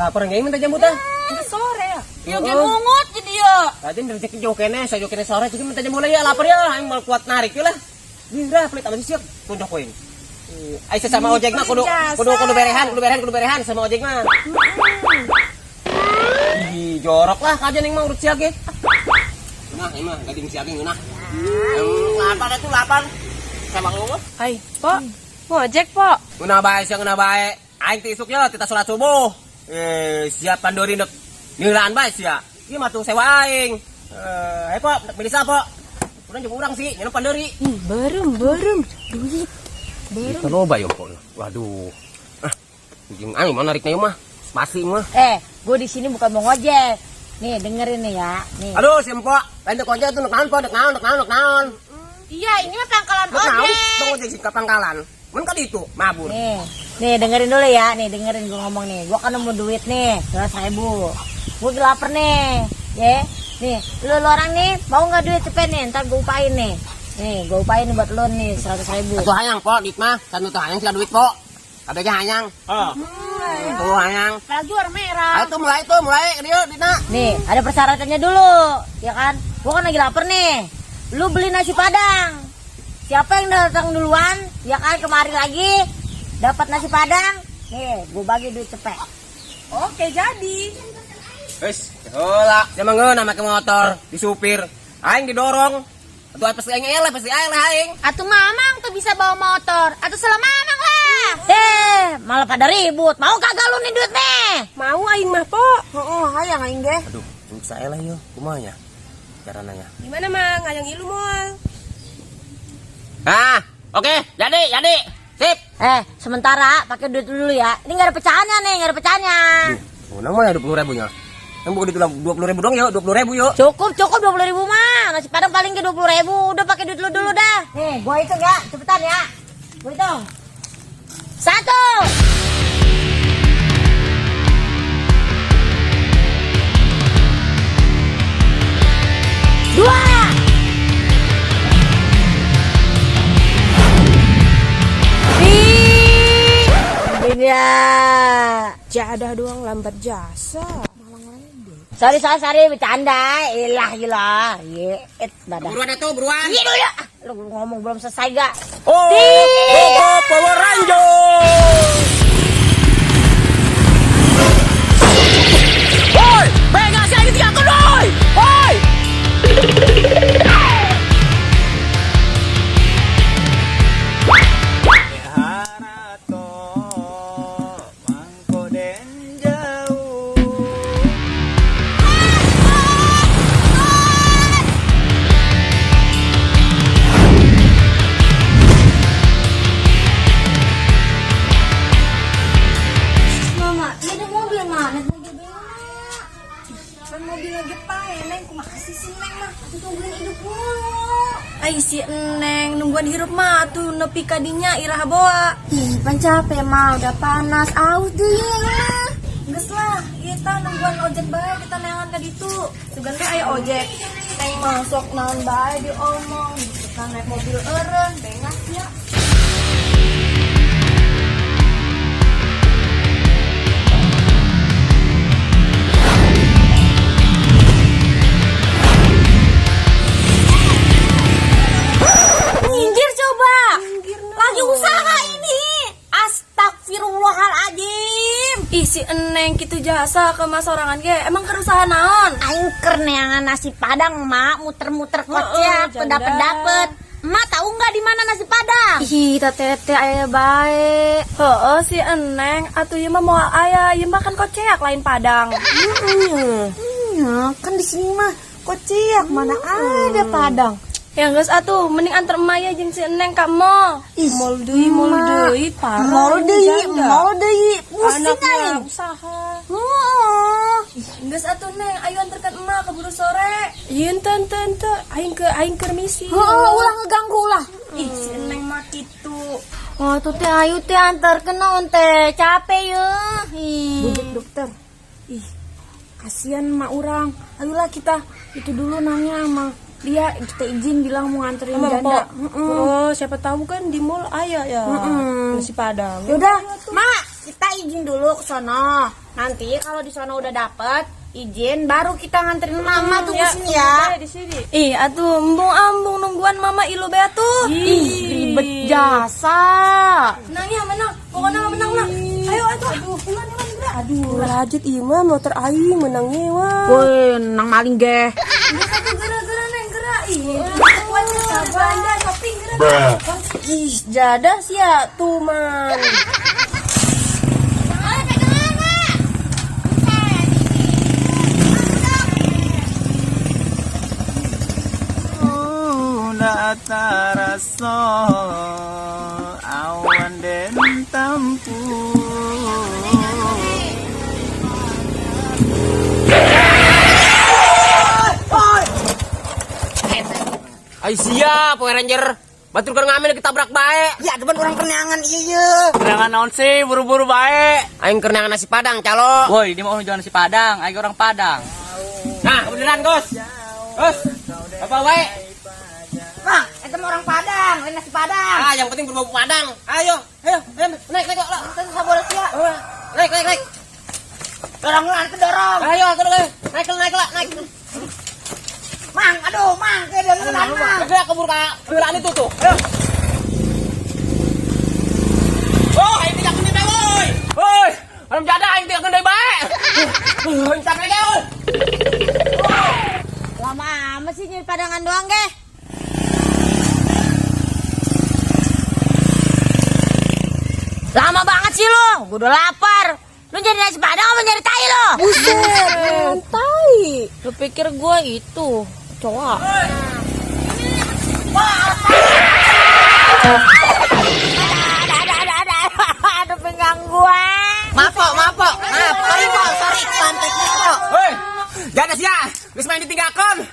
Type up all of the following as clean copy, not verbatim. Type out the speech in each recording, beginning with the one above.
lapar nggak minta jamu tah? Sore ya. Yo ge mungut jadi ya. Tadi rezeki jauh kene, saya jauh kene sore jadi minta jamu lah ya lapar ya, aing mal kuat narik ya lah. Bira pelit apa siap tunjuk poin. Ai sama ojek mah kudu berehan sama ojek mah. Ih, jorok lah kajian yang mau urut siage. Nah, ini mah gading siage ngeunah. Lapar itu lapar. Sama ngomong. Hai, Pok. Mau ojek, Pok. Ngeunah bae sia ngeunah bae. Aing teh isuknya kita salat subuh. Siap pandori nek ngeuraan bae sia. Ieu mah tuh sewa aing. Hai, Pok, nek bisa, Pok. Urang jeung urang sih, nyeun pandori. Berem. Duit. Kita loba yo, Pok. Waduh. Jeung aing mah narikna mah. Pasti mah. Gue di sini bukan mau ngojek. Nih, dengerin nih ya. Nih. Aduh, si Empok. Lain dek ojek tuh nek naon. Iya, ini mah pangkalan Nek naon, ojek. bang ojek sih ke pangkalan. Mun ka ditu, mabur. Nih dengerin dulu ya. Nih, dengerin gue ngomong nih. Gue kan nemu duit nih, 100.000. Gue lapar nih. Ya. Nih, lu orang nih mau nggak duit cepet nih? Ntar gue upain nih. Nih, gue upain nih buat lu nih 100.000. Atuh hayang, Pok, dit mah. Sanu tuh hayang sih duit, Pok. Kadanya hayang. Tuh hayang. Apalagi warna merah. Ayo tuh mulai dia Dina. Nih, ada persyaratannya dulu, ya kan? Gua kan lagi lapar nih. Lu beli nasi padang. Siapa yang datang duluan, ya kan kemari lagi dapat nasi padang. Nih, gua bagi duit cepet. Oke, jadi. Wes, heula. Dia mah ngeunah make motor, disupir. Aing didorong. Atuh pasti aing aing. Atuh mamang tuh bisa bawa motor. Atuh salah mamang lah. Malah pada ribut. Mau kagak lu nih duit nih? Mau aing mah, Pok. Hayang aing ge. Aduh, bisa lah yo. Kumaha nya? Carana nya. Gimana, Mang? Hayang ilu moal. Oke, jadi. Sip. Sementara pakai duit dulu ya. Ini enggak ada pecahannya nih, enggak ada pecahannya. Unang mana 20.000-nya? Yang buku ditulang 20.000 dong yuk, 20.000 yuk. Cukup 20.000 mah. Nasi padang paling ke 20.000. Udah pakai duit dulu dah. Nih, gua hitung ya. Cepetan ya. Gua hitung. 1. 2. 3. Jadah doang lambat jasa. Sorry, bercanda. Ilah gila. Dadah. Buruan atuh, buruan. Iya dulu. Lu ngomong belum selesai gak? Power Ranger. Woi, pegang saya gitu aku doi. Woi. Ay si Neng nungguan hirup mah tuh nepi kadinya iraha boa. Ih pan capek mah udah panas aus deui mah. Geus lah ieu tah nungguan ojek bae kita neangan ka ditu. Sugan teh aya ojek. Neng masuk naon bae diomong. Kita naik mobil eureun bengas ya. Lagi usaha ini. Astagfirullahaladzim. Ih si Eneng gitu jasa ke mas orangan ge. Emang kerusahaan naon? Aing keur neangan nasi padang mak muter-muter kocek dapet. Emak tahu nggak di mana nasi padang? Ih teteh aya bae. Heeh si Eneng atuh ieu mah moal aya, ieu mah kan koceak lain padang. Kan di sini mah kocek mana ada padang. Ya geus atuh mending antar emak ya jeung si Eneng ka mall. Mall deui parah. Mall deui. Pusing aing. Usaha. Geus atuh Neng, ayo anterkan emak keburu sore. Ieun teu aing keur misi. Ulah ngeganggu ulah. Ih si Eneng mah kitu. Oh tuh teh ayu teh antarkeun naon teh capek ya. Bujuk dokter. Ih kasihan emak urang. Ayolah kita itu dulu nanya sama dia kita izin bilang mau nganterin janda. Oh, siapa tahu kan di mall aya ya. Nasi padang. Yaudah, Mak, kita izin dulu ke sana. Nanti kalau di sana udah dapet izin, baru kita nganterin mama tuh ke sini ya. Di sini. Ih, atuh embung-ambung nungguan mama ilu bea tuh. Ih, ribet jasa. Menang ya, menang. Pokoknya menang lah. Ayo, aduh. Iman, gerak. Aduh, rajit Ima motor aing menangnya wah. Woi, nang maling ge. Gerak, Neng, gerak. Ih, kuat ya, belanja shopping gerak. Ih, jadah sih ya tuh man. Taraso awan den tampu Ay siap, Power Ranger. Batur kan ngamen ketabrak bae. Ya, depan orang kenyangan iya. Kerangan naon sih buru-buru bae. Aing kerenangan nasi Padang, calo. Woi, dia mau jualan nasi Padang, aing orang Padang. Nah, kebenaran, Gus. Gus. Apa bae? Bang, itu mah orang Padang, lain nasi Padang. Ah, yang penting berbau Padang. Ayo, naik, lah. Kita sabar ya. Naik. Dorong lan ke dorong. Ayo, naik lah. Mang, aduh, mang, kayak dia ngelan mang. Gerak keburu ka kendaraan itu tuh. Ayo. Oh, aing tidak kendai bae, woi. Woi, orang jadah aing tidak kendai bae. Aing tak kendai, woi. Lama amat sih nyari Padangan doang, ge. Lama banget sih lo, gue udah lapar. Lu jadi nasi Padang apa nyari tai lo? Buset, santai. Lu pikir gua itu cowok? Aduh pinggang gua. Maaf, sorry, santai kok. Hei, jangan sia, geus main ditinggalkan.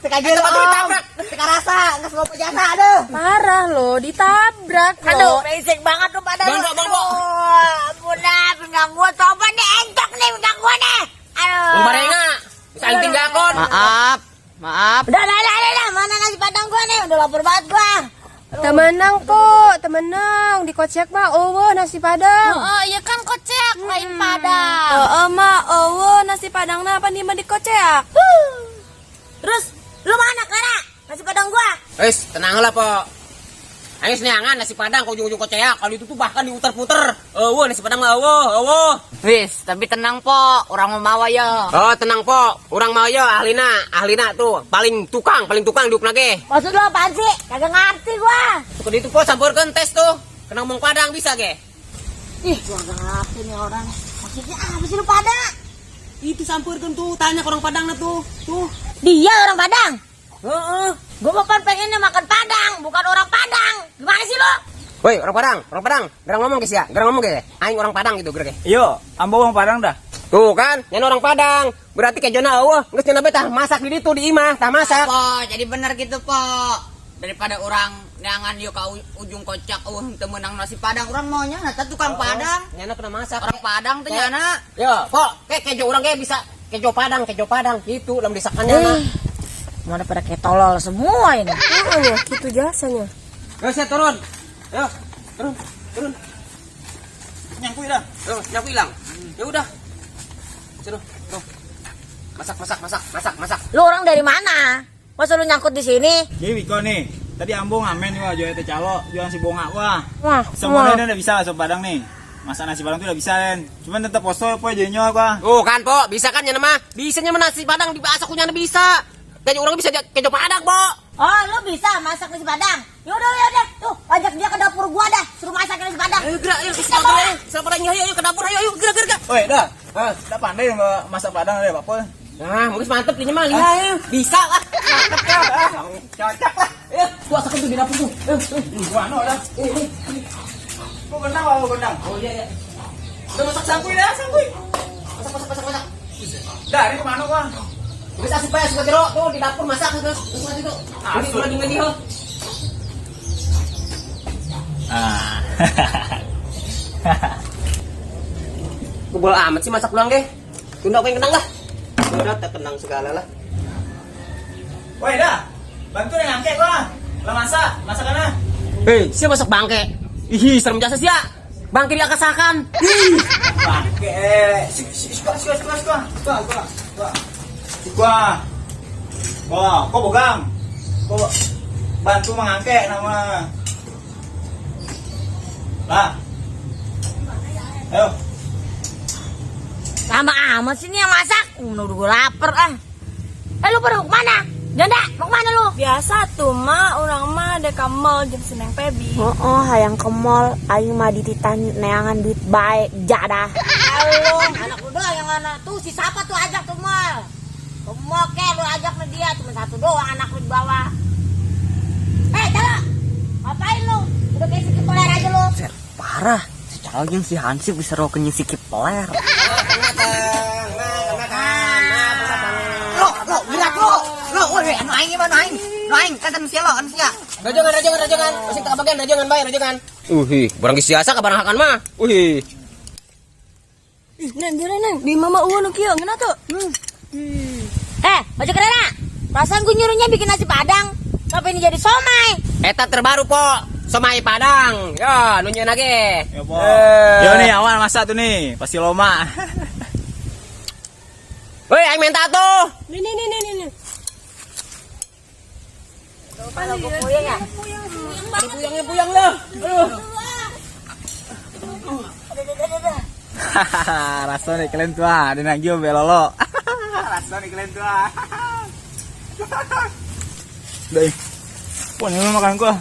Teka aja lo, ditabrak. teka rasa, nggak ngopo jasa, aduh. Parah lo, ditabrak Aduh, lo. berisik banget tuh pada Bang, lu. Bang. Ampun dah, pinggang gua coba nih, entok nih pinggang gua nih. Aduh. Umbarenga, bisa aing tinggalkan. Maaf. Udah, mana nasi Padang gua nih, udah lapar banget gua. Temenang po, temenang di kocek mah nasi Padang. Oh, iya kan kocek, lain Padang. Mak, nasi Padang apa nih mah di kocek? Terus, lu mana Clara? Nasi Padang gua. Wes, tenanglah, Po. Aing seneangan nasi Padang ke ujung-ujung Koceak. Kalau itu tuh bahkan diuter-puter. Nasi Padang mah Wis, tapi tenang po, orang mau mawa ya. Oh, tenang, Po. Urang mah ya ahlina tuh paling tukang diupna ge. Maksud lu apaan sih? Kagak ngerti gua. Tuh itu, Po, sampeurkeun tes tuh. Kena ngomong Padang bisa ge. Ih, gua gak ngerti nih orang. Maksudnya apa sih lu pada? Itu sampeurkeun tuh, tanya ke orang Padangna tuh. Tuh. Dia orang Padang. Heeh. Gua makan pengennya makan Padang, bukan orang Padang. Gimana sih lu? Woi, orang Padang. Gerang ngomong ge sia. Aing orang Padang gitu gerang ge. Yo, ambo orang Padang dah. Tuh kan, nyen orang Padang. Berarti ke jona eueuh, geus cenah tah masak di ditu di imah, tah masak. Po, jadi bener gitu po. Daripada orang neangan yuk ke ujung kocak, teu meunang nasi Padang, orang maunya nata tukang Padang. Nyana kena masak. Orang Padang teh nyana. Yo, Po, kejo urang ge bisa kejo Padang gitu lamun disakannya. Mana pada kayak tolol semua ini. Gitu jasanya. Yo, saya turun. Yo, turun. Nyangkui dah. Yo, nyangkui hilang. Ya udah. Suruh, tuh. Masak. Lu orang dari mana? Masa lu nyangkut di sini? Jadi Wiko nih, tadi Ambo ngamen wah jual teh calo, jual nasi bonga wah. Wah, Semuanya udah bisa sop Padang nih. Masak nasi Padang tuh udah bisa kan. Cuman tetap poso po jadinya wah. Oh kan, Po, bisa kan nyana mah? Bisanya mah nasi Padang dibasak kunyana bisa. Jadi orang bisa kejo Padang, Po. Oh, lu bisa masak nasi Padang? Yaudah. Tuh, ajak dia ke dapur gua dah. Suruh masak nasi Padang. Ayo gerak, ayo ayo ke dapur, ayo gerak. Woi, dah. Udah pandai nggak masak Padang ada apa? Nah, mungkin mantep ini mah lihat. Ayo, bisa lah. Mantep ya. Cocok lah. Ayo, gua masak tuh di dapur tuh. Gua no dah. Gua gendang. Oh iya. Udah masak sangkuy dah, sangkuy. Masak. Dah, ini kemana wah? Bisa supaya suka jeruk tuh di dapur masak terus itu. Ini lagi ho. Bubul amat sih masak pulang deh. Tunda aku yang kenang lah. Udah tak kenang segala lah. Woi, dah. Bantu yang ngangkek wah. Lah masak kana. Hei, siapa masak bangke? Ih, serem jasa sih ya. Bang kiri akasakan. Pakai. Suka. Wah, kok bogang? Kok bantu mengangkek nama. Lah. Ayo. Lama amat sih nih yang masak. Udah gue lapar ah. Lu pada mau kemana? Janda, mau kemana lu? Biasa tuh mah, orang mah ada ke mall jam seneng pebi. hayang ke mall, aing mah dititan neangan duit baik, jadah. Halo, anak lu doang yang mana? Tuh si siapa tuh ajak tuh mal. Ke mall ke lu ajak nih dia, cuma satu doang anak lu dibawa. Jala, ngapain lu? Udah kayak si Kipeler aja lu. Parah. Secalnya si Hansip bisa rokenya si Kipeler. Lo, woi, anu aing gimana aing? Lo aing kan sia lo, sia. Rajangan. Masih tak bagian rajangan. Barang siasa kabarang mah. Neng, di mama uang kieu ngena tuh. Ojek Rena, perasaan gue nyuruhnya bikin nasi padang. Kenapa ini jadi somai? Eta terbaru po, somai Padang. Ya, nunjukin lagi. Ya, Po. Yo nih, awan masak tuh nih, pasti loma. Woi, aing minta tuh. Nih. Kalau gue puyeng ya? Puyang lah. Rasa nih kalian tuh, ada nagio belolo. Rasa nih kalian tuh. Deh. Pokoknya makan gua.